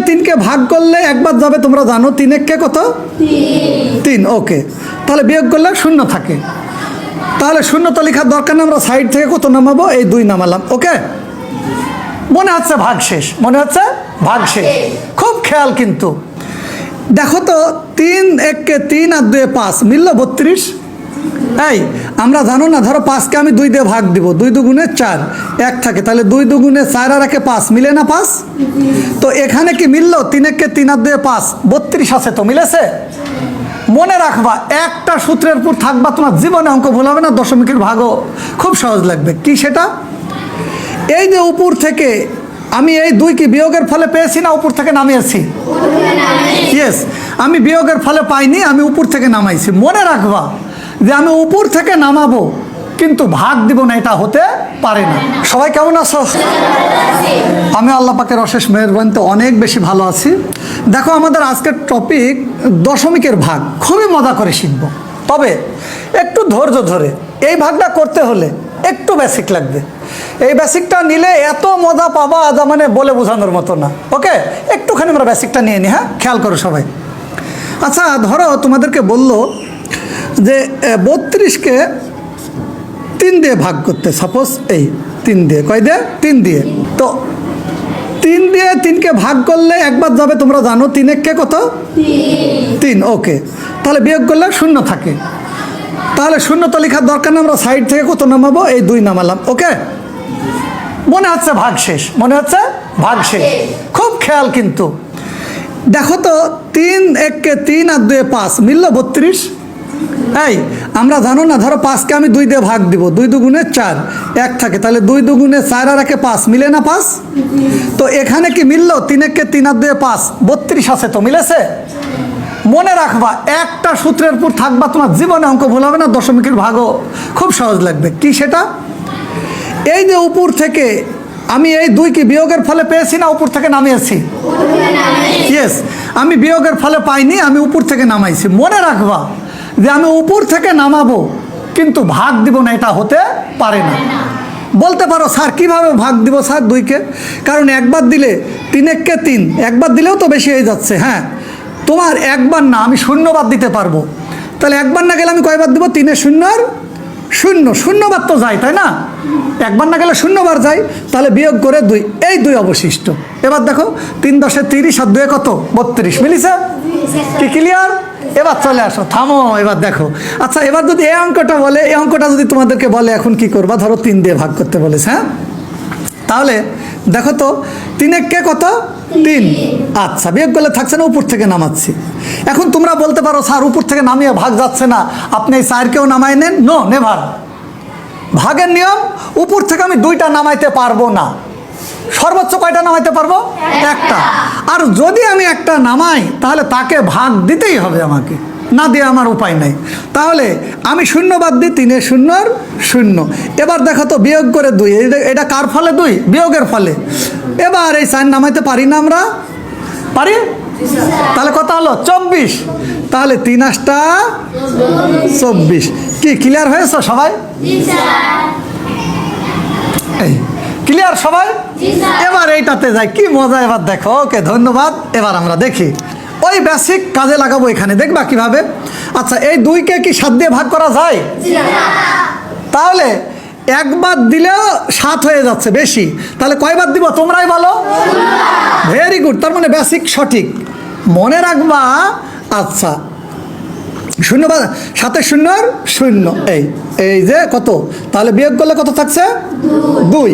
তিনকে ভাগ করলে একবার যাবে, তোমরা জানো 3 একে কত? 3। ওকে, তাহলে বিয়োগ করলে শূন্য থাকে, তাহলে শূন্য তো লেখার দরকার না, আমরা সাইড থেকে কত নামাবো? এই 2 নামালাম। ওকে, মনে হচ্ছে ভাগ শেষ, মনে হচ্ছে ভাগ শেষ। খুব খেয়াল কিন্তু দেখো তো, 3 একে 3 আর 2 5 মিলল 32। এই আমরা জানো না, ধরো 5কে আমি 2 দিয়ে ভাগ দিব, 2 দুগুণে 4, 1 থাকে, তাহলে 2 দুগুণে 4 আর 1 5 মিলে না 5? তো এখানে কি মিললো? 3 একে 3 আর 2 5, 32 আছে তো, মিলেছে। মনে রাখবা, একটা সূত্রের উপর থাকবা, তোমার জীবনে অঙ্ক ভুল হবে না, দশমিকের ভাগও খুব সহজ লাগবে। কি সেটা? এই যে উপর থেকে আমি এই 2 কি বিয়োগের ফলে পেয়েছি না উপর থেকে নামিয়েছি? ইয়েস, আমি বিয়োগের ফলে পাইনি, আমি উপর থেকে নামাইছি। মনে রাখবা যে আমি উপর থেকে নামাবো কিন্তু ভাগ দিব না, এটা হতে পারে না। সবাই কেমন আছো? আমি আল্লাহ পাকের অশেষ মেহেরবানিতে অনেক বেশি ভালো আছি। দেখো, আমাদের আজকের টপিক দশমিকের ভাগ। খুবই মজা করে শিখবো, তবে একটু ধৈর্য ধরে। এই ভাগটা করতে হলে একটু বেসিক লাগবে। এই বেসিকটা নিলে এত মজা পাবা যা মানে বলে বোঝানোর মতো না। ওকে, একটুখানি আমরা বেসিকটা নিয়ে নিই। হ্যাঁ, খেয়াল করো সবাই। আচ্ছা, ধরো তোমাদেরকে বললো যে 32কে 3 দিয়ে ভাগ করতে। সাপোজ এই 3 দিয়ে, কয় দিয়ে? 3 দিয়ে। তো 3 দিয়ে 3কে ভাগ করলে একবার যাবে, তোমরা জানো 3 একে কত? 3। ওকে, তাহলে বিয়োগ করলে শূন্য থাকে, তাহলে শূন্য তো লেখার দরকার না, আমরা সাইড থেকে কত নামাবো? এই 2 নামালাম। ওকে, মনে হচ্ছে ভাগ শেষ, মনে হচ্ছে ভাগ শেষ। খুব খেয়াল কিন্তু দেখো তো, 3 একে 3 আর 2 5 মিলল 32। এই আমরা জানো না, ধরো 5কে আমি 2 দিয়ে ভাগ দিব, 2 দুগুণে 4, 1 থাকে, তাহলে 2 দুগুণে 4 আর 1 5 মিলে না 5? তো এখানে কি মিললো? 3 একে 3 আর 2 5, 32 আছে তো, মিলেছে। মনে রাখবা, একটা সূত্রের উপর থাকবা, তোমার জীবনে অঙ্ক ভুল হবে না, দশমিকের ভাগও খুব সহজ লাগবে। কি সেটা? এই যে উপর থেকে আমি এই 2 কি বিয়োগের ফলে পেয়েছি না উপর থেকে নামিয়েছি? ইয়েস, আমি বিয়োগের ফলে পাইনি, আমি উপর থেকে নামাইছি। মনে রাখবা যে আমি উপর থেকে নামাবো কিন্তু ভাগ দিব না, এটা হতে পারে না। বলতে পারো, স্যার কিভাবে ভাগ দিব স্যার 2কে? কারণ একবার দিলে 3 একে 3, একবার দিলেও তো বেশি হয়ে যাচ্ছে। হ্যাঁ, তোমার একবার না, আমি শূন্যবার দিতে পারবো। তাহলে একবার না গেলে আমি কয়বার দিব? 3 এ 0 আর 0, শূন্যবার তো যায়, তাই না? একবার না গেলে শূন্যবার যায়, তাহলে বিয়োগ করে 2, এই 2 অবশিষ্ট। এবার দেখো, 3 10 30 আর 2 কত? 32, মিলিছে? কি ক্লিয়ার? এবার চলে আসো, থামো, এবার দেখো। আচ্ছা, এবার যদি এই অঙ্কটা বলে, এই অঙ্কটা যদি তোমাদেরকে বলে এখন কি করবা? ধরো 3 দিয়ে ভাগ করতে বলেছে। হ্যাঁ, তাহলে দেখো তো, 3 একে কত? 3। আচ্ছা, বিয়োগ করলে থাকছে না, উপর থেকে নামাচ্ছি। এখন তোমরা বলতে পারো, স্যার উপর থেকে নামিয়ে ভাগ যাচ্ছে না, আপনি এই 4কেও নামাই নেন। No, never. ভাগের নিয়ম, উপর থেকে আমি 2টা নামাইতে পারবো না, সর্বোচ্চ কয়টা নামাইতে পারবো? একটা। আর যদি আমি একটা নামাই, তাহলে তাকে ভাগ দিতেই হবে আমাকে, না দিয়ে আমার উপায় নাই। তাহলে আমি 0 বাদ দিই, 3 এ 0 আর 0। এবার দেখো তো, বিয়োগ করে 2, এটা কার ফলে? 2 বিয়োগের ফলে। এবার এই 4 নামাইতে পারি না আমরা? পারি। তাহলে কত হলো? 24। তাহলে 3 8টা 24। কি ক্লিয়ার হয়েছে সবাই? এই ক্লিয়ার সবাই? এবার এইটাতে যাই, কি মজা এবার দেখো। ওকে, ধন্যবাদ। এবার আমরা দেখি, ওই বেসিক কাজে লাগাবো এখানে, দেখবা কিভাবে। আচ্ছা, এই 2কে কি 7 দিয়ে ভাগ করা যায়? তাহলে একবার দিলেও 7 হয়ে যাচ্ছে বেশি, তাহলে কয়বার দিব তোমরাই বলো? ভেরি গুড, তার মানে বেসিক সঠিক। মনে রাখবা। আচ্ছা, 0 7 এ 0 আর 0, এই যে কত, তাহলে বিয়োগ করলে কত থাকছে? 2।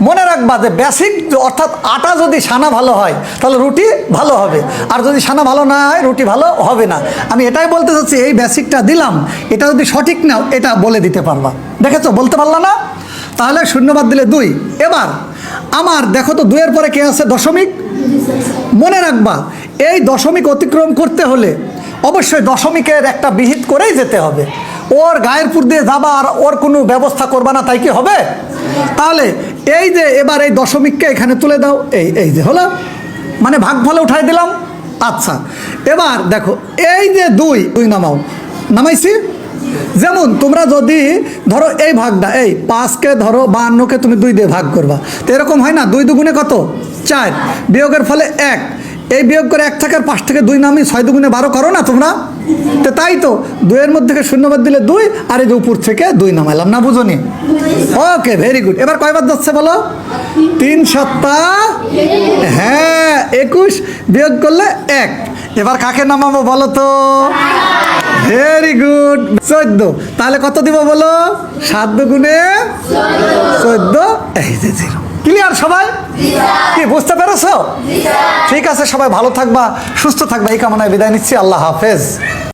মনে রাখবা যে বেসিক, অর্থাৎ আটা যদি সানা ভালো হয় তাহলে রুটি ভালো হবে, আর যদি সানা ভালো না হয় রুটি ভালো হবে না। আমি এটাই বলতে চাচ্ছি, এই বেসিকটা দিলাম, এটা যদি সঠিক নাও এটা বলে দিতে পারবা। দেখেছো, বলতে পারলা না? তাহলে 0 বাদ দিলে 2। এবার আমার দেখো তো, 2 এর পরে কে আছে? দশমিক। মনে রাখবা, এই দশমিক অতিক্রম করতে হলে অবশ্যই দশমিকের একটা বিহিত করেই যেতে হবে। ওর গায়ের পুর দিয়ে যাবা আর ওর কোনো ব্যবস্থা করবা না, তাই কি হবে? তাহলে এই যে এবার এই দশমিককে এখানে তুলে দাও, এই যে হলো, মানে ভাগ ফলে উঠাই দিলাম। আচ্ছা, এবার দেখো, এই যে 2 নামাও, নামাইছি। যেমন তোমরা যদি ধরো এই ভাগটা, এই 5কে ধরো 52কে তুমি 2 দিয়ে ভাগ করবা, তো এরকম হয় না? 2 দুগুণে কত? 4, বিয়োগের ফলে 1, এই বিয়োগ করে 1 থেকে 5 থেকে 2 নামি 6 দুগুণে 12 করো না তোমরা? তো তাই তো 2 এর মধ্যে থেকে শূন্য বাদ দিলে 2, আর এই যে উপর থেকে 2 নামাইলাম, না বুঝনি? ওকে, ভেরি গুড। এবার কয়বার যাচ্ছে বলো? 3 7 হ্যাঁ 21, বিয়োগ করলে 1। এবার কাকে নামাবো বলো তো? Very good, 14। তাহলে কত দিব বলো? 7 দুগুণে 14, এই যে 0। ক্লিয়ার সবাই? কি বুঝতে পেরেছো? ঠিক আছে, সবাই ভালো থাকবা, সুস্থ থাকবা, এই কামনায় বিদায় নিচ্ছি। আল্লাহ হাফেজ।